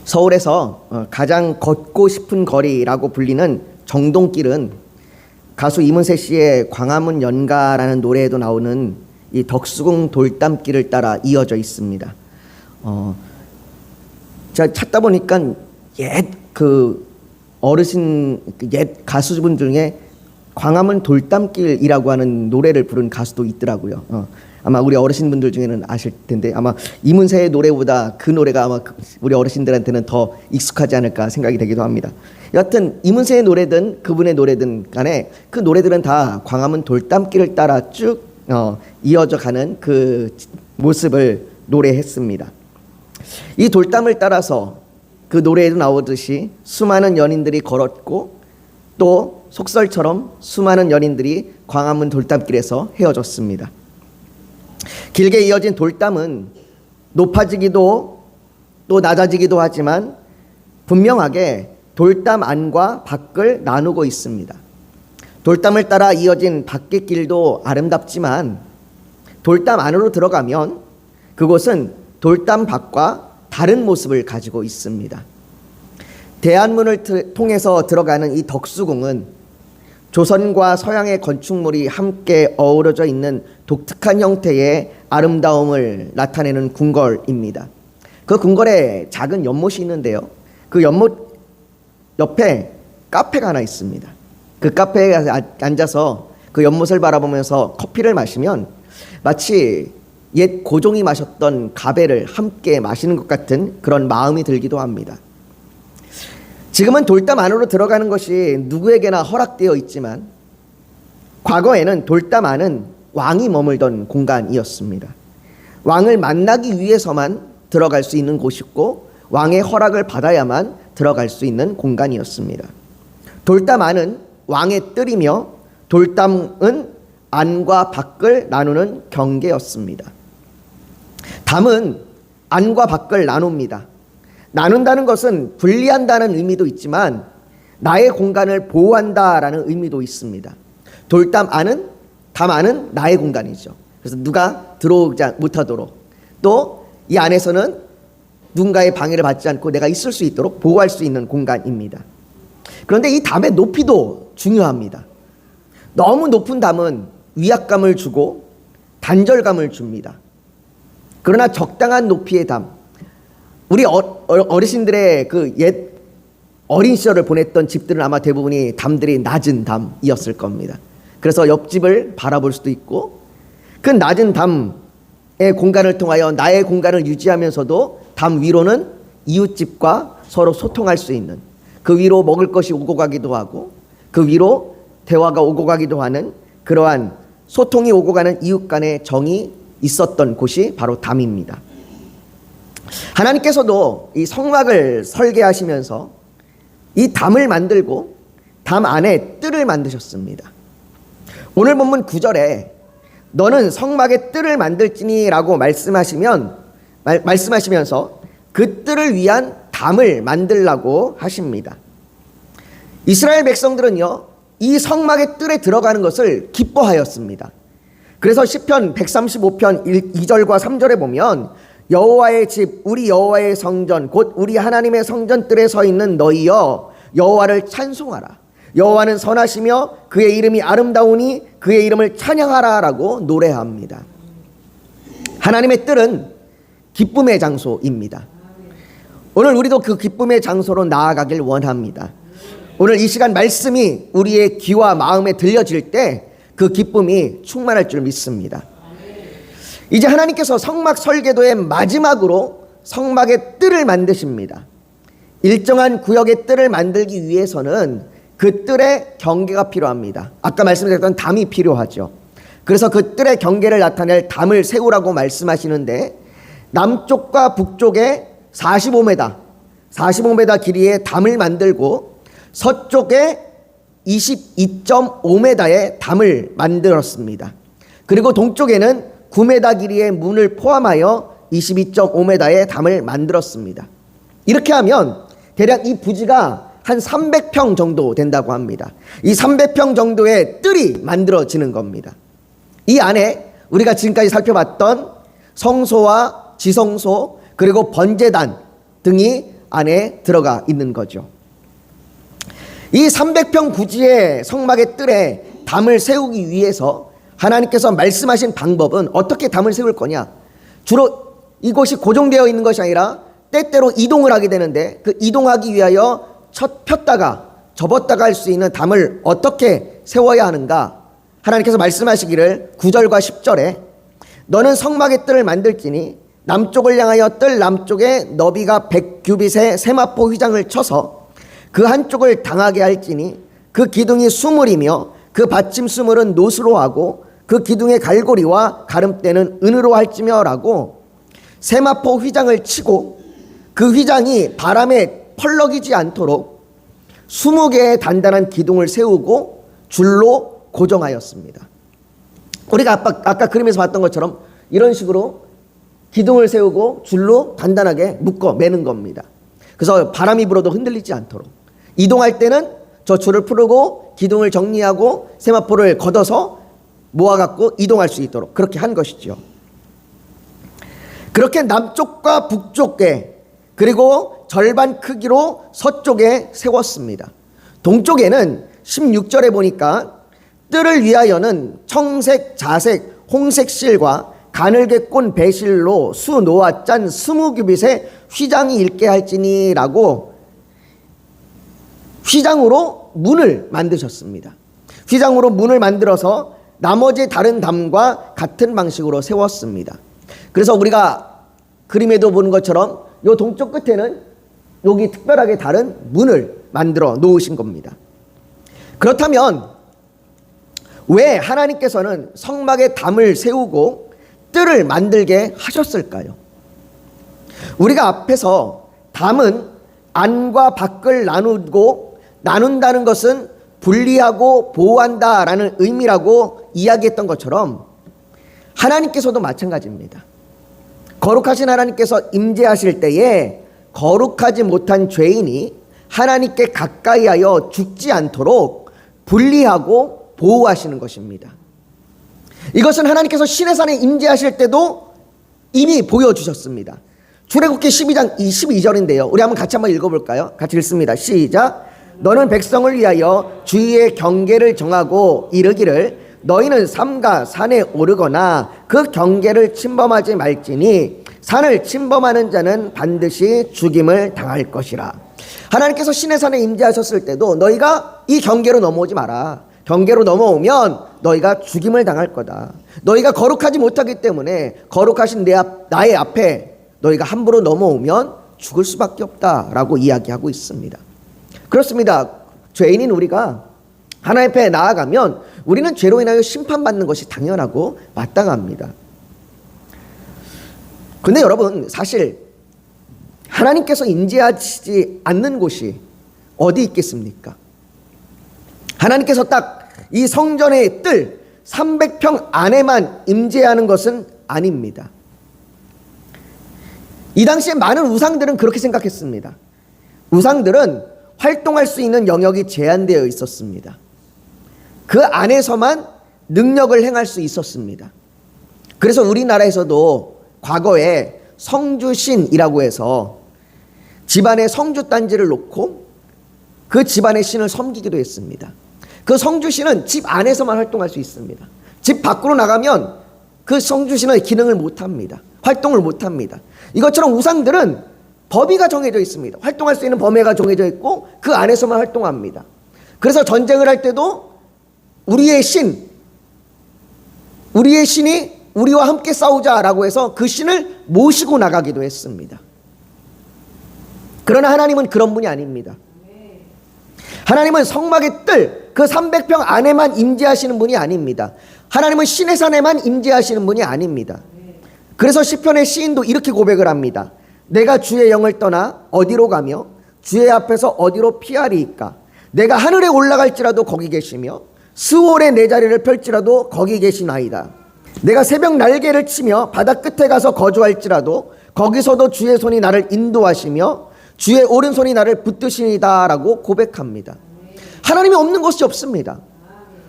서울에서 가장 걷고 싶은 거리라고 불리는 정동길은 가수 이문세 씨의 광화문 연가라는 노래에도 나오는 이 덕수궁 돌담길을 따라 이어져 있습니다. 제가 찾다 보니까 옛 가수분 중에 광화문 돌담길이라고 하는 노래를 부른 가수도 있더라고요. 아마 우리 어르신분들 중에는 아실 텐데 아마 이문세의 노래보다 그 노래가 아마 우리 어르신들한테는 더 익숙하지 않을까 생각이 되기도 합니다. 여하튼 이문세의 노래든 그분의 노래든 간에 그 노래들은 다 광화문 돌담길을 따라 쭉 이어져 가는 그 모습을 노래했습니다. 이 돌담을 따라서 그 노래에도 나오듯이 수많은 연인들이 걸었고 또 속설처럼 수많은 연인들이 광화문 돌담길에서 헤어졌습니다. 길게 이어진 돌담은 높아지기도 또 낮아지기도 하지만 분명하게 돌담 안과 밖을 나누고 있습니다. 돌담을 따라 이어진 밖의 길도 아름답지만 돌담 안으로 들어가면 그곳은 돌담 밖과 다른 모습을 가지고 있습니다. 대안문을 통해서 들어가는 이 덕수궁은 조선과 서양의 건축물이 함께 어우러져 있는 독특한 형태의 아름다움을 나타내는 궁궐입니다. 그 궁궐에 작은 연못이 있는데요. 그 연못 옆에 카페가 하나 있습니다. 그 카페에 앉아서 그 연못을 바라보면서 커피를 마시면 마치 옛 고종이 마셨던 가베를 함께 마시는 것 같은 그런 마음이 들기도 합니다. 지금은 돌담 안으로 들어가는 것이 누구에게나 허락되어 있지만 과거에는 돌담 안은 왕이 머물던 공간이었습니다. 왕을 만나기 위해서만 들어갈 수 있는 곳이고 왕의 허락을 받아야만 들어갈 수 있는 공간이었습니다. 돌담 안은 왕의 뜰이며 돌담은 안과 밖을 나누는 경계였습니다. 담은 안과 밖을 나눕니다. 나눈다는 것은 분리한다는 의미도 있지만 나의 공간을 보호한다라는 의미도 있습니다. 돌담 안은 담 안은 나의 공간이죠. 그래서 누가 들어오지 못하도록 또 이 안에서는 누군가의 방해를 받지 않고 내가 있을 수 있도록 보호할 수 있는 공간입니다. 그런데 이 담의 높이도 중요합니다. 너무 높은 담은 위압감을 주고 단절감을 줍니다. 그러나 적당한 높이의 담, 우리 어르신들의 그 옛 어린 시절을 보냈던 집들은 아마 대부분이 담들이 낮은 담이었을 겁니다. 그래서 옆집을 바라볼 수도 있고 그 낮은 담의 공간을 통하여 나의 공간을 유지하면서도 담 위로는 이웃집과 서로 소통할 수 있는, 그 위로 먹을 것이 오고 가기도 하고 그 위로 대화가 오고 가기도 하는 그러한 소통이 오고 가는 이웃 간의 정이 있었던 곳이 바로 담입니다. 하나님께서도 이 성막을 설계하시면서 이 담을 만들고 담 안에 뜰을 만드셨습니다. 오늘 본문 9절에 너는 성막의 뜰을 만들지니 라고 말씀하시면서 그 뜰을 위한 담을 만들라고 하십니다. 이스라엘 백성들은요, 이 성막의 뜰에 들어가는 것을 기뻐하였습니다. 그래서 시편 135편 2절과 3절에 보면 여호와의 집 우리 여호와의 성전 곧 우리 하나님의 성전 뜰에 서 있는 너희여 여호와를 찬송하라. 여호와는 선하시며 그의 이름이 아름다우니 그의 이름을 찬양하라 라고 노래합니다. 하나님의 뜰은 기쁨의 장소입니다. 오늘 우리도 그 기쁨의 장소로 나아가길 원합니다. 오늘 이 시간 말씀이 우리의 귀와 마음에 들려질 때 그 기쁨이 충만할 줄 믿습니다. 이제 하나님께서 성막 설계도의 마지막으로 성막의 뜰을 만드십니다. 일정한 구역의 뜰을 만들기 위해서는 그 뜰의 경계가 필요합니다. 아까 말씀드렸던 담이 필요하죠. 그래서 그 뜰의 경계를 나타낼 담을 세우라고 말씀하시는데 남쪽과 북쪽에 45m 길이의 담을 만들고 서쪽에 22.5m의 담을 만들었습니다. 그리고 동쪽에는 9m 길이의 문을 포함하여 22.5m의 담을 만들었습니다. 이렇게 하면 대략 이 부지가 한 300평 정도 된다고 합니다. 이 300평 정도의 뜰이 만들어지는 겁니다. 이 안에 우리가 지금까지 살펴봤던 성소와 지성소 그리고 번제단 등이 안에 들어가 있는 거죠. 이 300평 부지의 성막의 뜰에 담을 세우기 위해서 하나님께서 말씀하신 방법은 어떻게 담을 세울 거냐. 주로 이곳이 고정되어 있는 것이 아니라 때때로 이동을 하게 되는데 그 이동하기 위하여 폈다가 접었다가 할 수 있는 담을 어떻게 세워야 하는가. 하나님께서 말씀하시기를 9절과 10절에 너는 성막의 뜰을 만들지니 남쪽을 향하여 뜰 남쪽에 너비가 100규빗의 세마포 휘장을 쳐서 그 한쪽을 당하게 할지니 그 기둥이 수물이며 그 받침 수물은 노수로 하고 그 기둥의 갈고리와 가름대는 은으로 할지며라고 세마포 휘장을 치고 그 휘장이 바람에 펄럭이지 않도록 20개의 단단한 기둥을 세우고 줄로 고정하였습니다. 우리가 아까 그림에서 봤던 것처럼 이런 식으로 기둥을 세우고 줄로 단단하게 묶어 매는 겁니다. 그래서 바람이 불어도 흔들리지 않도록 이동할 때는 저 줄을 풀고 기둥을 정리하고 세마포를 걷어서 모아갖고 이동할 수 있도록 그렇게 한 것이죠. 그렇게 남쪽과 북쪽에 그리고 절반 크기로 서쪽에 세웠습니다. 동쪽에는 16절에 보니까 뜰을 위하여는 청색, 자색, 홍색 실과 가늘게 꼰 배실로 수 놓아 짠 20규빗의 휘장이 있게 할지니라고 휘장으로 문을 만드셨습니다. 휘장으로 문을 만들어서 나머지 다른 담과 같은 방식으로 세웠습니다. 그래서 우리가 그림에도 보는 것처럼 이 동쪽 끝에는 여기 특별하게 다른 문을 만들어 놓으신 겁니다. 그렇다면 왜 하나님께서는 성막에 담을 세우고 뜰을 만들게 하셨을까요? 우리가 앞에서 담은 안과 밖을 나눈다는 것은 분리하고 보호한다라는 의미라고 이야기했던 것처럼 하나님께서도 마찬가지입니다. 거룩하신 하나님께서 임재하실 때에 거룩하지 못한 죄인이 하나님께 가까이 하여 죽지 않도록 분리하고 보호하시는 것입니다. 이것은 하나님께서 시내산에 임재하실 때도 이미 보여주셨습니다. 출애굽기 12장 22절인데요. 우리 같이 한번 읽어볼까요? 같이 읽습니다. 시작. 너는 백성을 위하여 주의 경계를 정하고 이르기를 너희는 삼가 산에 오르거나 그 경계를 침범하지 말지니 산을 침범하는 자는 반드시 죽임을 당할 것이라. 하나님께서 시내산에 임재하셨을 때도 너희가 이 경계로 넘어오지 마라. 경계로 넘어오면 너희가 죽임을 당할 거다. 너희가 거룩하지 못하기 때문에 거룩하신 나의 앞에 너희가 함부로 넘어오면 죽을 수밖에 없다라고 이야기하고 있습니다. 그렇습니다. 죄인인 우리가 하나님 앞에 나아가면 우리는 죄로 인하여 심판받는 것이 당연하고 마땅합니다. 근데 여러분, 사실 하나님께서 임재하시지 않는 곳이 어디 있겠습니까? 하나님께서 딱 이 성전의 뜰 300평 안에만 임재하는 것은 아닙니다. 이 당시에 많은 우상들은 그렇게 생각했습니다. 우상들은 활동할 수 있는 영역이 제한되어 있었습니다. 그 안에서만 능력을 행할 수 있었습니다. 그래서 우리나라에서도 과거에 성주신이라고 해서 집안에 성주단지를 놓고 그 집안의 신을 섬기기도 했습니다. 그 성주신은 집 안에서만 활동할 수 있습니다. 집 밖으로 나가면 그 성주신은 기능을 못합니다. 활동을 못합니다. 이것처럼 우상들은 범위가 정해져 있습니다. 활동할 수 있는 범위가 정해져 있고 그 안에서만 활동합니다. 그래서 전쟁을 할 때도 우리의 신이 우리와 함께 싸우자라고 해서 그 신을 모시고 나가기도 했습니다. 그러나 하나님은 그런 분이 아닙니다. 하나님은 성막의 뜰, 그 300평 안에만 임재하시는 분이 아닙니다. 하나님은 시내산에만 임재하시는 분이 아닙니다. 그래서 시편의 시인도 이렇게 고백을 합니다. 내가 주의 영을 떠나 어디로 가며 주의 앞에서 어디로 피하리이까? 내가 하늘에 올라갈지라도 거기 계시며 스올에 내 자리를 펼지라도 거기 계시나이다. 내가 새벽 날개를 치며 바다 끝에 가서 거주할지라도 거기서도 주의 손이 나를 인도하시며 주의 오른손이 나를 붙드시니이다 라고 고백합니다. 하나님이 없는 곳이 없습니다.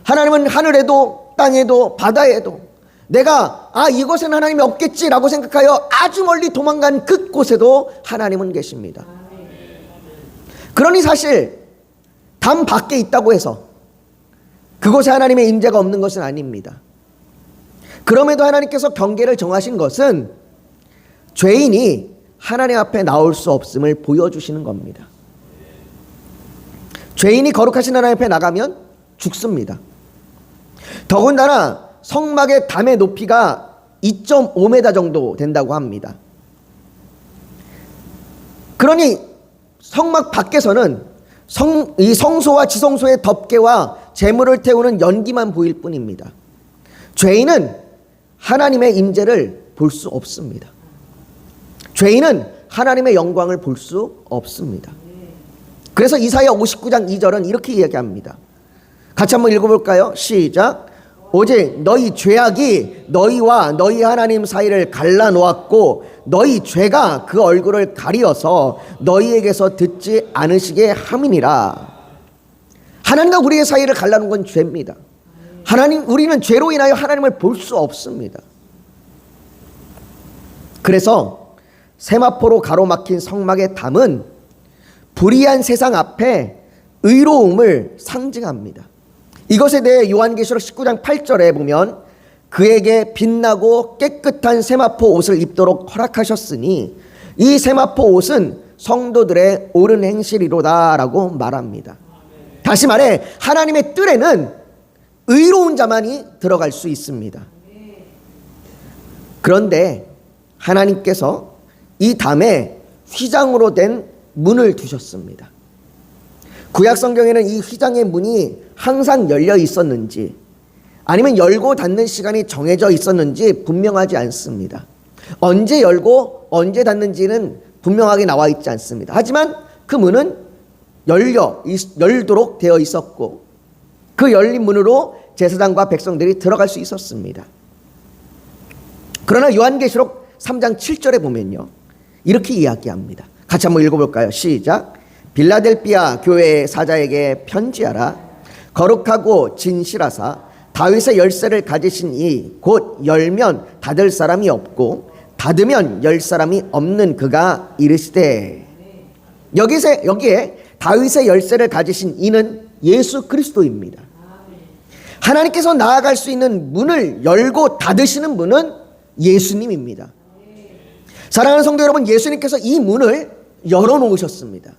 하나님은 하늘에도 땅에도 바다에도 내가 이곳에는 하나님이 없겠지라고 생각하여 아주 멀리 도망간 그곳에도 하나님은 계십니다. 그러니 사실 담 밖에 있다고 해서 그곳에 하나님의 임재가 없는 것은 아닙니다. 그럼에도 하나님께서 경계를 정하신 것은 죄인이 하나님 앞에 나올 수 없음을 보여주시는 겁니다. 죄인이 거룩하신 하나님 앞에 나가면 죽습니다. 더군다나 성막의 담의 높이가 2.5m 정도 된다고 합니다. 그러니 성막 밖에서는 이 성소와 지성소의 덮개와 제물을 태우는 연기만 보일 뿐입니다. 죄인은 하나님의 임재를 볼 수 없습니다. 죄인은 하나님의 영광을 볼 수 없습니다. 그래서 이사야 59장 2절은 이렇게 이야기합니다. 같이 한번 읽어볼까요? 시작. 오직 너희 죄악이 너희와 너희 하나님 사이를 갈라놓았고 너희 죄가 그 얼굴을 가리어서 너희에게서 듣지 않으시게 함이니라. 하나님과 우리의 사이를 갈라놓은 건 죄입니다. 우리는 죄로 인하여 하나님을 볼 수 없습니다. 그래서 세마포로 가로막힌 성막의 담은 불의한 세상 앞에 의로움을 상징합니다. 이것에 대해 요한계시록 19장 8절에 보면 그에게 빛나고 깨끗한 세마포 옷을 입도록 허락하셨으니 이 세마포 옷은 성도들의 옳은 행실이로다 라고 말합니다. 다시 말해 하나님의 뜰에는 의로운 자만이 들어갈 수 있습니다. 그런데 하나님께서 이 담에 휘장으로 된 문을 두셨습니다. 구약 성경에는 이 휘장의 문이 항상 열려 있었는지 아니면 열고 닫는 시간이 정해져 있었는지 분명하지 않습니다. 언제 열고 언제 닫는지는 분명하게 나와 있지 않습니다. 하지만 그 문은 열도록 되어 있었고 그 열린 문으로 제사장과 백성들이 들어갈 수 있었습니다. 그러나 요한계시록 3장 7절에 보면요 이렇게 이야기합니다. 같이 한번 읽어볼까요? 시작. 빌라델비아 교회의 사자에게 편지하라. 거룩하고 진실하사 다윗의 열쇠를 가지신 이 곧 열면 닫을 사람이 없고 닫으면 열 사람이 없는 그가 이르시되. 여기에 다윗의 열쇠를 가지신 이는 예수 그리스도입니다. 하나님께서 나아갈 수 있는 문을 열고 닫으시는 분은 예수님입니다. 사랑하는 성도 여러분, 예수님께서 이 문을 열어놓으셨습니다.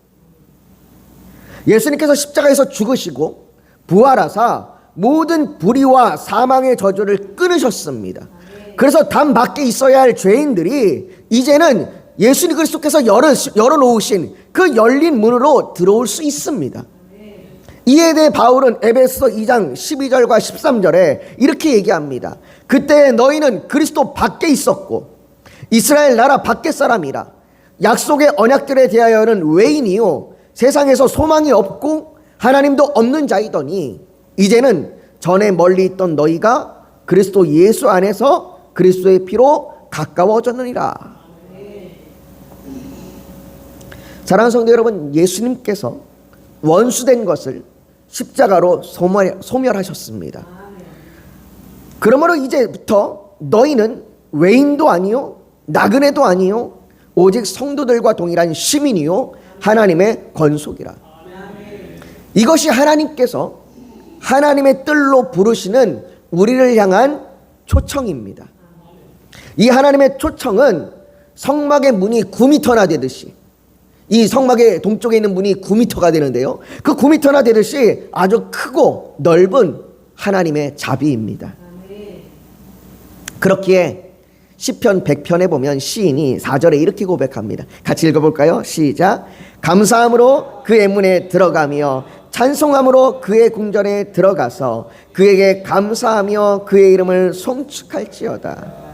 예수님께서 십자가에서 죽으시고 부활하사 모든 불의와 사망의 저주를 끊으셨습니다. 그래서 담 밖에 있어야 할 죄인들이 이제는 예수님 그리스도께서 열어놓으신 그 열린 문으로 들어올 수 있습니다. 이에 대해 바울은 에베소 2장 12절과 13절에 이렇게 얘기합니다. 그때 너희는 그리스도 밖에 있었고 이스라엘 나라 밖의 사람이라. 약속의 언약들에 대하여는 외인이요 세상에서 소망이 없고 하나님도 없는 자이더니 이제는 전에 멀리 있던 너희가 그리스도 예수 안에서 그리스도의 피로 가까워졌느니라. 사랑하는 성도 여러분, 예수님께서 원수된 것을 십자가로 소멸하셨습니다. 그러므로 이제부터 너희는 외인도 아니요 나그네도 아니요 오직 성도들과 동일한 시민이요 하나님의 권속이라. 이것이 하나님께서 하나님의 뜰로 부르시는 우리를 향한 초청입니다. 이 하나님의 초청은 성막의 문이 9m나 되듯이, 이 성막의 동쪽에 있는 문이 9m가 되는데요, 그 9m나 되듯이 아주 크고 넓은 하나님의 자비입니다. 그렇기에 시편 100편에 보면 시인이 4절에 이렇게 고백합니다. 같이 읽어볼까요? 시작. 감사함으로 그의 문에 들어가며 찬송함으로 그의 궁전에 들어가서 그에게 감사하며 그의 이름을 송축할지어다.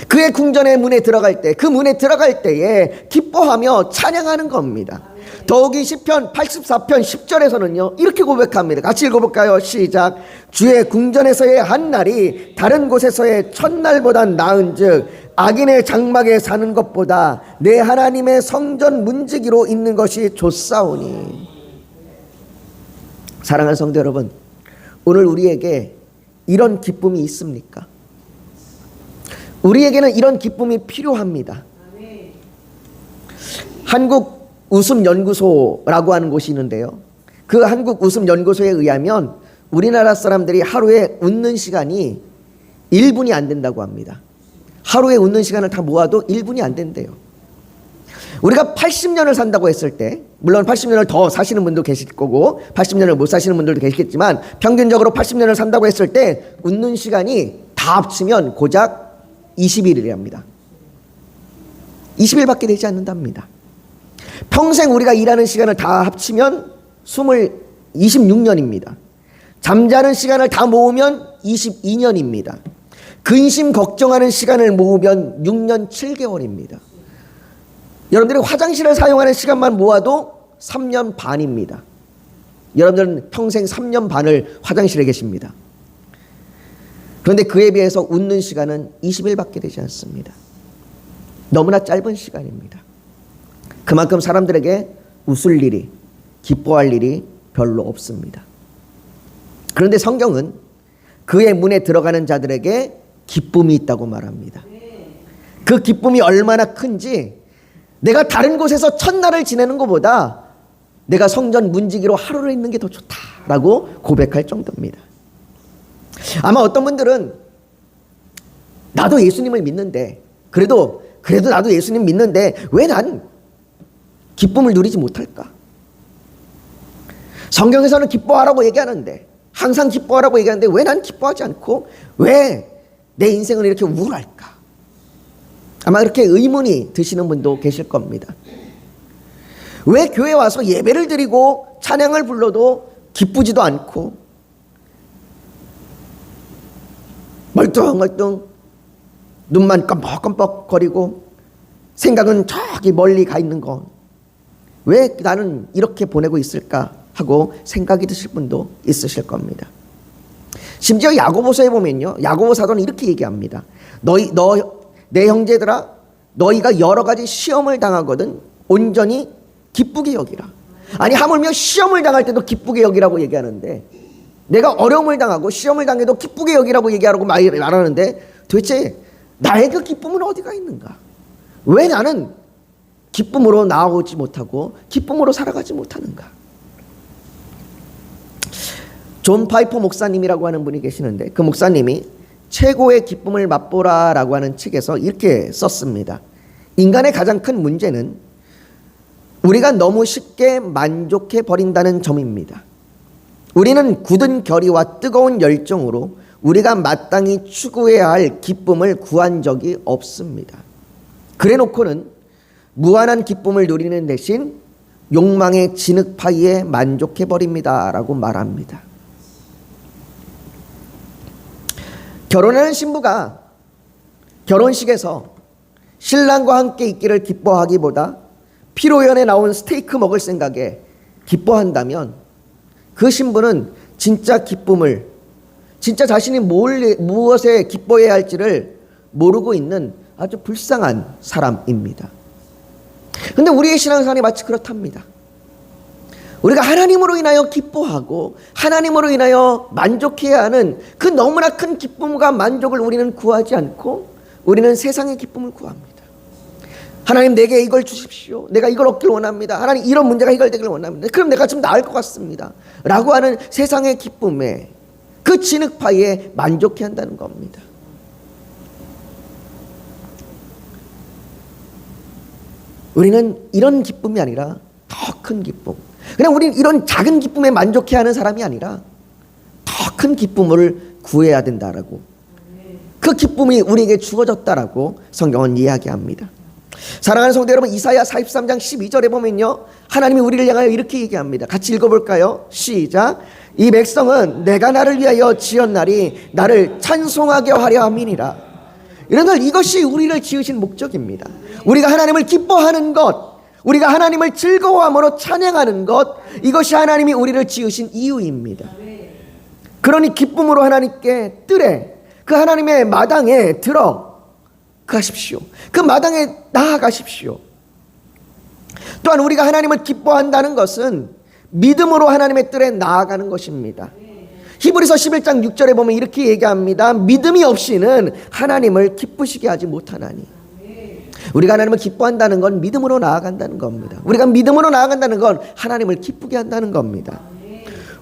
그의 궁전의 문에 들어갈 때, 그 문에 들어갈 때에 기뻐하며 찬양하는 겁니다. 더욱이 시편 84편 10절에서는요 이렇게 고백합니다. 같이 읽어볼까요? 시작. 주의 궁전에서의 한날이 다른 곳에서의 첫날보단 나은즉 악인의 장막에 사는 것보다 내 하나님의 성전 문지기로 있는 것이 좋사오니. 사랑하는 성도 여러분, 오늘 우리에게 이런 기쁨이 있습니까? 우리에게는 이런 기쁨이 필요합니다. 한국 웃음연구소라고 하는 곳이 있는데요. 그 한국웃음연구소에 의하면 우리나라 사람들이 하루에 웃는 시간이 1분이 안 된다고 합니다. 하루에 웃는 시간을 다 모아도 1분이 안 된대요. 우리가 80년을 산다고 했을 때, 물론 80년을 더 사시는 분도 계실 거고 80년을 못 사시는 분들도 계시겠지만 평균적으로 80년을 산다고 했을 때 웃는 시간이 다 합치면 고작 20일이랍니다. 20일밖에 되지 않는답니다. 평생 우리가 일하는 시간을 다 합치면 26년입니다. 잠자는 시간을 다 모으면 22년입니다. 근심 걱정하는 시간을 모으면 6년 7개월입니다. 여러분들이 화장실을 사용하는 시간만 모아도 3년 반입니다. 여러분들은 평생 3년 반을 화장실에 계십니다. 그런데 그에 비해서 웃는 시간은 20일밖에 되지 않습니다. 너무나 짧은 시간입니다. 그만큼 사람들에게 웃을 일이, 기뻐할 일이 별로 없습니다. 그런데 성경은 그의 문에 들어가는 자들에게 기쁨이 있다고 말합니다. 그 기쁨이 얼마나 큰지 내가 다른 곳에서 첫날을 지내는 것보다 내가 성전 문지기로 하루를 있는 게 더 좋다라고 고백할 정도입니다. 아마 어떤 분들은 나도 예수님을 믿는데 그래도 나도 예수님 믿는데 왜 난 기쁨을 누리지 못할까? 성경에서는 기뻐하라고 얘기하는데 항상 기뻐하라고 얘기하는데 왜 난 기뻐하지 않고 왜 내 인생을 이렇게 우울할까? 아마 그렇게 의문이 드시는 분도 계실 겁니다. 왜 교회에 와서 예배를 드리고 찬양을 불러도 기쁘지도 않고 멀뚱멀뚱 눈만 깜빡깜빡거리고 생각은 저기 멀리 가 있는 거 왜 나는 이렇게 보내고 있을까 하고 생각이 드실 분도 있으실 겁니다. 심지어 야고보서에 보면요, 야고보 사도는 이렇게 얘기합니다. 내 형제들아, 너희가 여러 가지 시험을 당하거든 온전히 기쁘게 여기라. 아니 하물며 시험을 당할 때도 기쁘게 여기라고 얘기하는데 내가 어려움을 당하고 시험을 당해도 기쁘게 여기라고 얘기하라고 말하는데 도대체 나의 그 기쁨은 어디가 있는가? 왜 나는 기쁨으로 나아오지 못하고 기쁨으로 살아가지 못하는가? 존 파이퍼 목사님이라고 하는 분이 계시는데 그 목사님이 최고의 기쁨을 맛보라라고 하는 책에서 이렇게 썼습니다. 인간의 가장 큰 문제는 우리가 너무 쉽게 만족해 버린다는 점입니다. 우리는 굳은 결의와 뜨거운 열정으로 우리가 마땅히 추구해야 할 기쁨을 구한 적이 없습니다. 그래놓고는 무한한 기쁨을 누리는 대신 욕망의 진흙파이에 만족해 버립니다 라고 말합니다. 결혼하는 신부가 결혼식에서 신랑과 함께 있기를 기뻐하기보다 피로연에 나온 스테이크 먹을 생각에 기뻐한다면 그 신부는 진짜 기쁨을, 진짜 자신이 무엇에 기뻐해야 할지를 모르고 있는 아주 불쌍한 사람입니다. 그런데 우리의 신앙생활이 마치 그렇답니다. 우리가 하나님으로 인하여 기뻐하고 하나님으로 인하여 만족해야 하는 그 너무나 큰 기쁨과 만족을 우리는 구하지 않고 우리는 세상의 기쁨을 구합니다. 하나님 내게 이걸 주십시오. 내가 이걸 얻길 원합니다. 하나님 이런 문제가 해결되길 원합니다. 그럼 내가 좀 나을 것 같습니다. 라고 하는 세상의 기쁨에 그 진흙파이에 만족해야 한다는 겁니다. 우리는 이런 기쁨이 아니라 더 큰 기쁨, 그냥 우리는 이런 작은 기쁨에 만족해야 하는 사람이 아니라 더 큰 기쁨을 구해야 된다라고, 그 기쁨이 우리에게 주어졌다라고 성경은 이야기합니다. 사랑하는 성도 여러분, 이사야 43장 12절에 보면요, 하나님이 우리를 향하여 이렇게 얘기합니다. 같이 읽어볼까요? 시작. 이 백성은 내가 나를 위하여 지었나니 나를 찬송하게 하려 함이니라. 이런 이것이 우리를 지으신 목적입니다. 우리가 하나님을 기뻐하는 것, 우리가 하나님을 즐거워함으로 찬양하는 것, 이것이 하나님이 우리를 지으신 이유입니다. 그러니 기쁨으로 하나님께 뜰에, 그 하나님의 마당에 들어가십시오. 그 마당에 나아가십시오. 또한 우리가 하나님을 기뻐한다는 것은 믿음으로 하나님의 뜰에 나아가는 것입니다. 히브리서 11장 6절에 보면 이렇게 얘기합니다. 믿음이 없이는 하나님을 기쁘시게 하지 못하나니. 우리가 하나님을 기뻐한다는 건 믿음으로 나아간다는 겁니다. 우리가 믿음으로 나아간다는 건 하나님을 기쁘게 한다는 겁니다.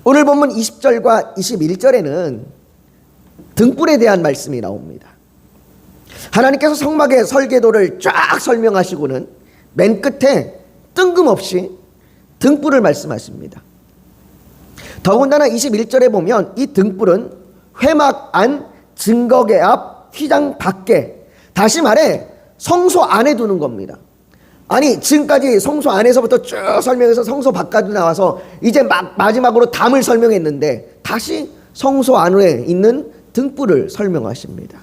오늘 본문 20절과 21절에는 등불에 대한 말씀이 나옵니다. 하나님께서 성막의 설계도를 쫙 설명하시고는 맨 끝에 뜬금없이 등불을 말씀하십니다. 더군다나 21절에 보면 이 등불은 회막 안 증거계 앞 휘장 밖에, 다시 말해 성소 안에 두는 겁니다. 아니 지금까지 성소 안에서부터 쭉 설명해서 성소 밖까지 나와서 이제 마지막으로 담을 설명했는데 다시 성소 안에 있는 등불을 설명하십니다.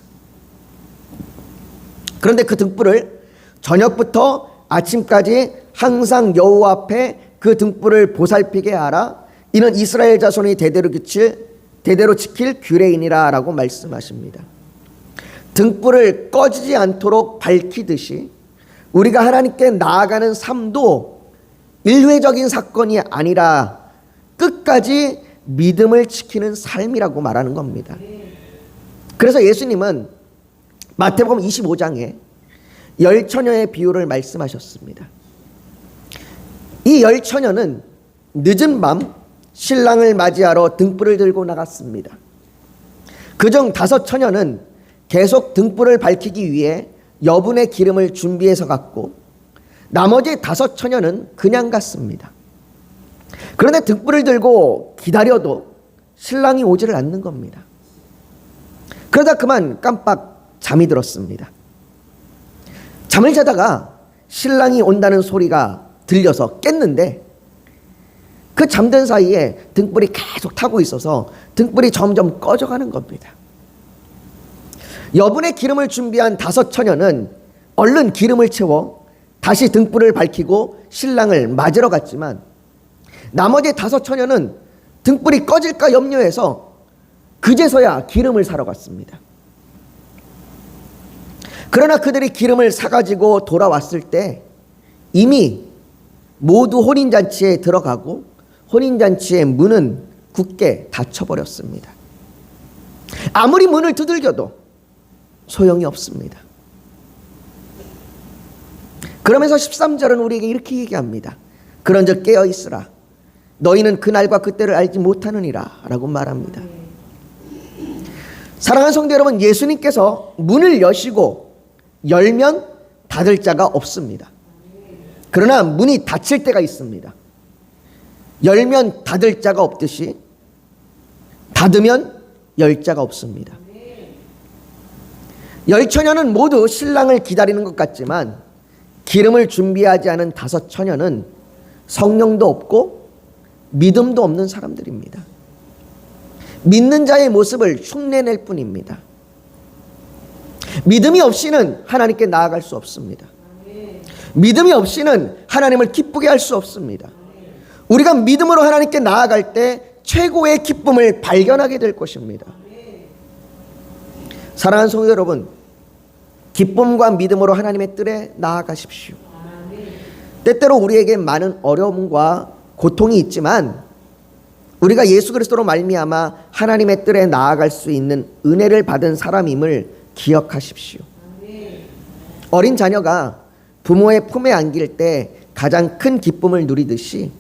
그런데 그 등불을 저녁부터 아침까지 항상 여호와 앞에 그 등불을 보살피게 하라. 이는 이스라엘 자손이 대대로 지킬 규례이니라 라고 말씀하십니다. 등불을 꺼지지 않도록 밝히듯이 우리가 하나님께 나아가는 삶도 일회적인 사건이 아니라 끝까지 믿음을 지키는 삶이라고 말하는 겁니다. 그래서 예수님은 마태복음 25장에 열처녀의 비유를 말씀하셨습니다. 이 열처녀는 늦은 밤 신랑을 맞이하러 등불을 들고 나갔습니다. 그중 5 처녀는 계속 등불을 밝히기 위해 여분의 기름을 준비해서 갔고 나머지 5 처녀는 그냥 갔습니다. 그런데 등불을 들고 기다려도 신랑이 오지를 않는 겁니다. 그러다 그만 깜빡 잠이 들었습니다. 잠을 자다가 신랑이 온다는 소리가 들려서 깼는데 그 잠든 사이에 등불이 계속 타고 있어서 등불이 점점 꺼져가는 겁니다. 여분의 기름을 준비한 5 처녀는 얼른 기름을 채워 다시 등불을 밝히고 신랑을 맞으러 갔지만 나머지 5 처녀는 등불이 꺼질까 염려해서 그제서야 기름을 사러 갔습니다. 그러나 그들이 기름을 사가지고 돌아왔을 때 이미 모두 혼인잔치에 들어가고 혼인잔치의 문은 굳게 닫혀버렸습니다. 아무리 문을 두들겨도 소용이 없습니다. 그러면서 13절은 우리에게 이렇게 얘기합니다. 그런즉 깨어있으라. 너희는 그날과 그때를 알지 못하느니라 라고 말합니다. 사랑하는 성도 여러분, 예수님께서 문을 여시고 열면 닫을 자가 없습니다. 그러나 문이 닫힐 때가 있습니다. 열면 닫을 자가 없듯이 닫으면 열 자가 없습니다. 열처녀는 모두 신랑을 기다리는 것 같지만 기름을 준비하지 않은 5 처녀는 성령도 없고 믿음도 없는 사람들입니다. 믿는 자의 모습을 흉내낼 뿐입니다. 믿음이 없이는 하나님께 나아갈 수 없습니다. 믿음이 없이는 하나님을 기쁘게 할 수 없습니다. 우리가 믿음으로 하나님께 나아갈 때 최고의 기쁨을 발견하게 될 것입니다. 사랑하는 성도 여러분, 기쁨과 믿음으로 하나님의 뜰에 나아가십시오. 때때로 우리에게 많은 어려움과 고통이 있지만 우리가 예수 그리스도로 말미암아 하나님의 뜰에 나아갈 수 있는 은혜를 받은 사람임을 기억하십시오. 어린 자녀가 부모의 품에 안길 때 가장 큰 기쁨을 누리듯이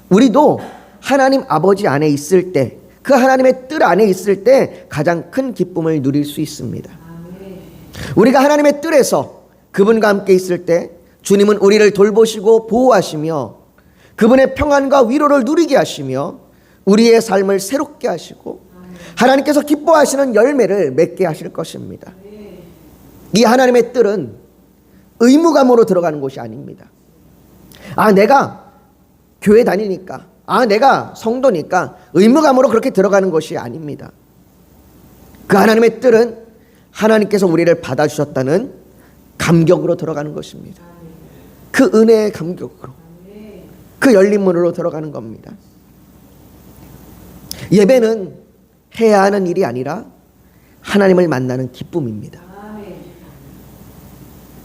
우리도 하나님 아버지 안에 있을 때, 그 하나님의 뜰 안에 있을 때 가장 큰 기쁨을 누릴 수 있습니다. 우리가 하나님의 뜰에서 그분과 함께 있을 때 주님은 우리를 돌보시고 보호하시며 그분의 평안과 위로를 누리게 하시며 우리의 삶을 새롭게 하시고 하나님께서 기뻐하시는 열매를 맺게 하실 것입니다. 이 하나님의 뜰은 의무감으로 들어가는 곳이 아닙니다. 내가 교회 다니니까, 내가 성도니까 의무감으로 그렇게 들어가는 것이 아닙니다. 그 하나님의 뜰은 하나님께서 우리를 받아주셨다는 감격으로 들어가는 것입니다. 그 은혜의 감격으로, 그 열린 문으로 들어가는 겁니다. 예배는 해야 하는 일이 아니라 하나님을 만나는 기쁨입니다.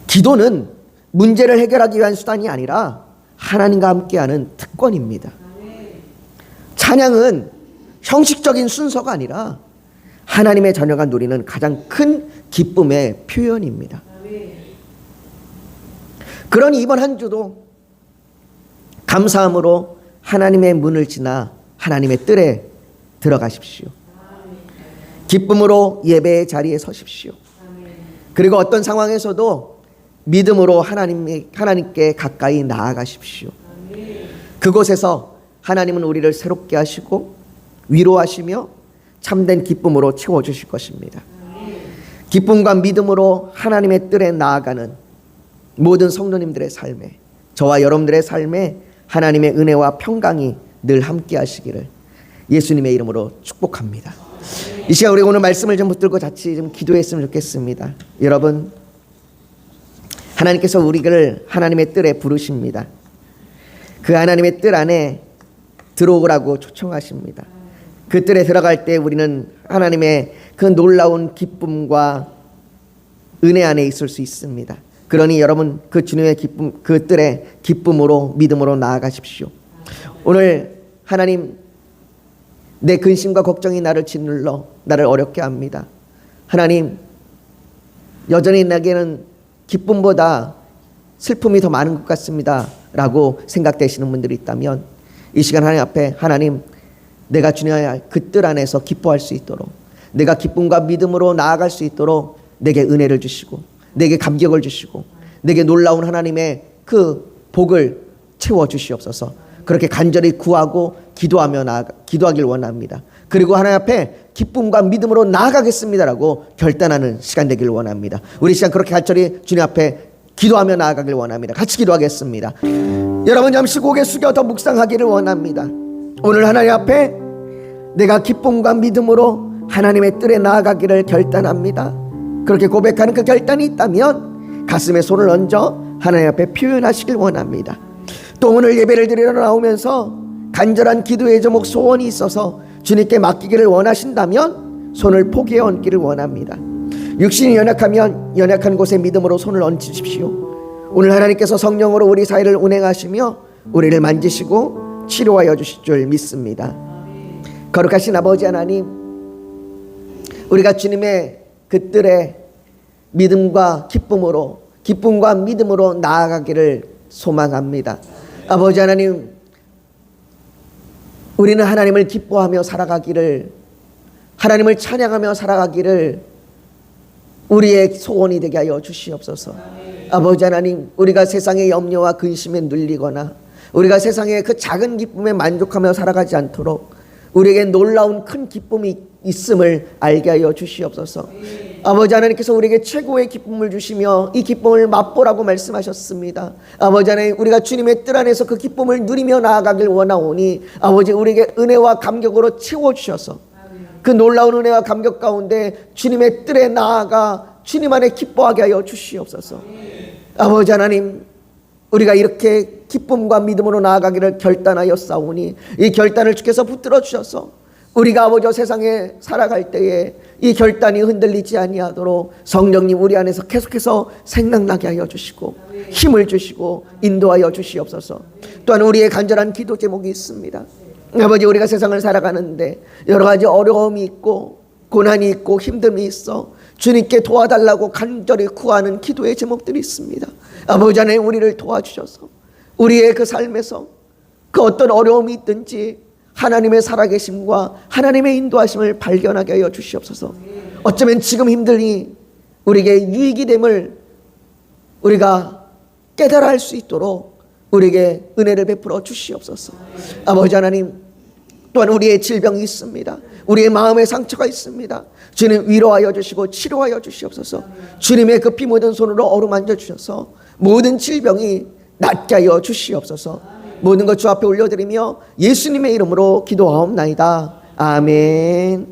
기도는 문제를 해결하기 위한 수단이 아니라 하나님과 함께하는 특권입니다. 찬양은 형식적인 순서가 아니라 하나님의 자녀가 누리는 가장 큰 기쁨의 표현입니다. 그러니 이번 한 주도 감사함으로 하나님의 문을 지나 하나님의 뜰에 들어가십시오. 기쁨으로 예배의 자리에 서십시오. 그리고 어떤 상황에서도 믿음으로 하나님께 가까이 나아가십시오. 그곳에서 하나님은 우리를 새롭게 하시고 위로하시며 참된 기쁨으로 채워주실 것입니다. 기쁨과 믿음으로 하나님의 뜰에 나아가는 모든 성도님들의 삶에, 저와 여러분들의 삶에 하나님의 은혜와 평강이 늘 함께 하시기를 예수님의 이름으로 축복합니다. 이 시간 우리 오늘 말씀을 좀 붙들고 같이 좀 기도했으면 좋겠습니다. 여러분, 하나님께서 우리를 하나님의 뜰에 부르십니다. 그 하나님의 뜰 안에 들어오라고 초청하십니다. 그 뜰에 들어갈 때 우리는 하나님의 그 놀라운 기쁨과 은혜 안에 있을 수 있습니다. 그러니 여러분, 그 주님의 기쁨, 그 뜰에 기쁨으로 믿음으로 나아가십시오. 오늘 하나님, 내 근심과 걱정이 나를 짓눌러 나를 어렵게 합니다. 하나님, 여전히 내게는 기쁨보다 슬픔이 더 많은 것 같습니다 라고 생각되시는 분들이 있다면 이 시간 하나님 앞에, 하나님, 내가 주님의 그 뜰 안에서 기뻐할 수 있도록, 내가 기쁨과 믿음으로 나아갈 수 있도록 내게 은혜를 주시고 내게 감격을 주시고 내게 놀라운 하나님의 그 복을 채워주시옵소서. 그렇게 간절히 구하고 기도하길 원합니다. 그리고 하나님 앞에 기쁨과 믿음으로 나아가겠습니다라고 결단하는 시간 되길 원합니다. 우리 시간 그렇게 간절히 주님 앞에 기도하며 나아가길 원합니다. 같이 기도하겠습니다. 여러분, 잠시 고개 숙여 더 묵상하기를 원합니다. 오늘 하나님 앞에 내가 기쁨과 믿음으로 하나님의 뜰에 나아가기를 결단합니다. 그렇게 고백하는 그 결단이 있다면 가슴에 손을 얹어 하나님 앞에 표현하시길 원합니다. 또 오늘 예배를 드리러 나오면서 간절한 기도의 제목, 소원이 있어서 주님께 맡기기를 원하신다면 손을 포기해 얹기를 원합니다. 육신이 연약하면 연약한 곳에 믿음으로 손을 얹으십시오. 오늘 하나님께서 성령으로 우리 사이를 운행하시며 우리를 만지시고 치료하여 주실 줄 믿습니다. 거룩하신 아버지 하나님, 우리가 주님의 그 뜰에 믿음과 기쁨과 믿음으로 나아가기를 소망합니다. 아버지 하나님, 우리는 하나님을 기뻐하며 살아가기를, 하나님을 찬양하며 살아가기를 우리의 소원이 되게 하여 주시옵소서. 아버지 하나님, 우리가 세상의 염려와 근심에 눌리거나 우리가 세상의 그 작은 기쁨에 만족하며 살아가지 않도록 우리에게 놀라운 큰 기쁨이 있음을 알게 하여 주시옵소서. 아버지 하나님께서 우리에게 최고의 기쁨을 주시며 이 기쁨을 맛보라고 말씀하셨습니다. 아버지 하나님, 우리가 주님의 뜰 안에서 그 기쁨을 누리며 나아가길 원하오니 아버지, 우리에게 은혜와 감격으로 채워주셔서 그 놀라운 은혜와 감격 가운데 주님의 뜰에 나아가 주님 안에 기뻐하게 하여 주시옵소서. 아버지 하나님, 우리가 이렇게 기쁨과 믿음으로 나아가기를 결단하였사오니 이 결단을 주께서 붙들어 주셔서 우리가 아버지 세상에 살아갈 때에 이 결단이 흔들리지 아니하도록 성령님 우리 안에서 계속해서 생각나게 하여 주시고 힘을 주시고 인도하여 주시옵소서. 또한 우리의 간절한 기도 제목이 있습니다. 아버지, 우리가 세상을 살아가는데 여러 가지 어려움이 있고 고난이 있고 힘듦이 있어 주님께 도와달라고 간절히 구하는 기도의 제목들이 있습니다. 아버지 하나님, 우리를 도와주셔서 우리의 그 삶에서 그 어떤 어려움이 있든지 하나님의 살아계심과 하나님의 인도하심을 발견하게 하여 주시옵소서. 어쩌면 지금 힘들니 우리에게 유익이 됨을 우리가 깨달아 할 수 있도록 우리에게 은혜를 베풀어 주시옵소서. 아버지 하나님, 또한 우리의 질병이 있습니다. 우리의 마음의 상처가 있습니다. 주님 위로하여 주시고 치료하여 주시옵소서. 주님의 그 피 묻은 손으로 어루만져 주셔서 모든 질병이 낫게 하여 주시옵소서. 모든 것 주 앞에 올려드리며 예수님의 이름으로 기도하옵나이다. 아멘.